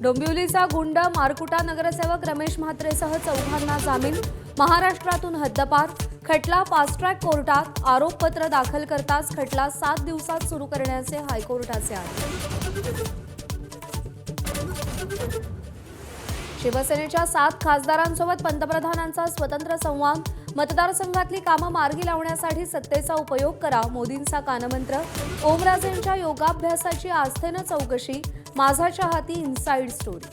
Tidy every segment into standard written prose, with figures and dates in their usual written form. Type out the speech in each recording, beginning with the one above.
डोंबिवलीचा गुंड मारकुटा नगरसेवक रमेश म्हात्रेसह चौघांना जामीन। महाराष्ट्रातून हद्दपार। खटला फास्ट ट्रॅक कोर्टात। आरोपपत्र दाखल करताच खटला 7 दिवसात सुरू करण्याचे हायकोर्टाचे आदेश। शिवसेनेच्या 7 खासदारांसोबत पंतप्रधानांचा स्वतंत्र संवाद। मतदारसंघातली कामं मार्गी लावण्यासाठी सत्तेचा उपयोग करा, मोदींचा कानमंत्र। ओमराजेंच्या योगाभ्यासाची आस्थेनं चौकशी। माझाच्या हाती इनसाइड स्टोरी।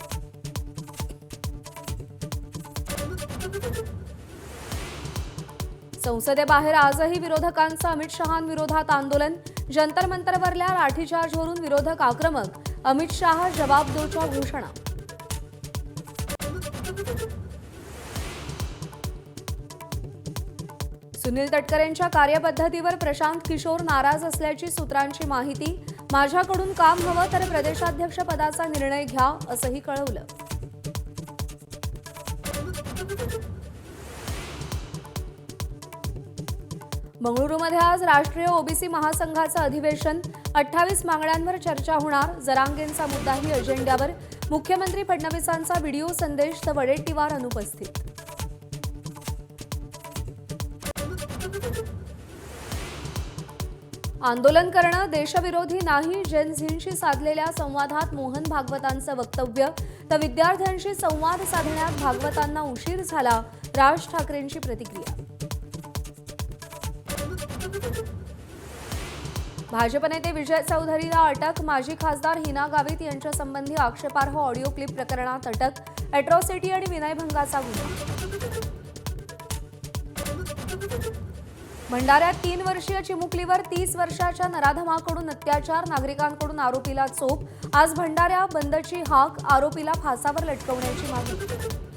संसदेबाहेर आजही विरोधकांचं अमित शहांविरोधात आंदोलन। जंतर मंतरवरल्या लाठीचार्जवरून विरोधक आक्रमक। अमित शहा जवाब दोच्या घोषणा। सुनील तटकरेंच्या कार्यपद्धतीवर प्रशांत किशोर नाराज असल्याची सूत्रांची माहिती। माझ्याकडून काम हवं तर प्रदेशाध्यक्ष पदाचा निर्णय घ्या, असंही कळवलं। बंगळुरूमध्ये आज राष्ट्रीय ओबीसी महासंघाचं अधिवेशन। 28 मागण्यांवर चर्चा होणार। जरांगेंचा मुद्दाही अजेंड्यावर। मुख्यमंत्री फडणवीसांचा व्हिडिओ संदेश तर वडेट्टीवार अनुपस्थित। आंदोलन करणं देशविरोधी नाही। जेन झींशी साधलेल्या संवादात मोहन भागवतांचं वक्तव्य तर विद्यार्थ्यांशी संवाद साधण्यात भागवतांना उशीर झाला। राज ठाकरेंची प्रतिक्रिया। भाजप नेते विजय चौधरीला अटक। माजी खासदार हिना गावित यांच्यासंबंधी आक्षेपार्ह ऑडिओ क्लिप प्रकरणात अटक। अॅट्रॉसिटी आणि विनयभंगाचा गुन्हा। भंडाऱ्यात 3 वर्षीय चिमुकलीवर 30 वर्षाच्या नराधमाकडून अत्याचार। नागरिकांकडून आरोपीला चोप। आज भंडाऱ्या बंदची हाक। आरोपीला फासावर लटकवण्याची मागणी।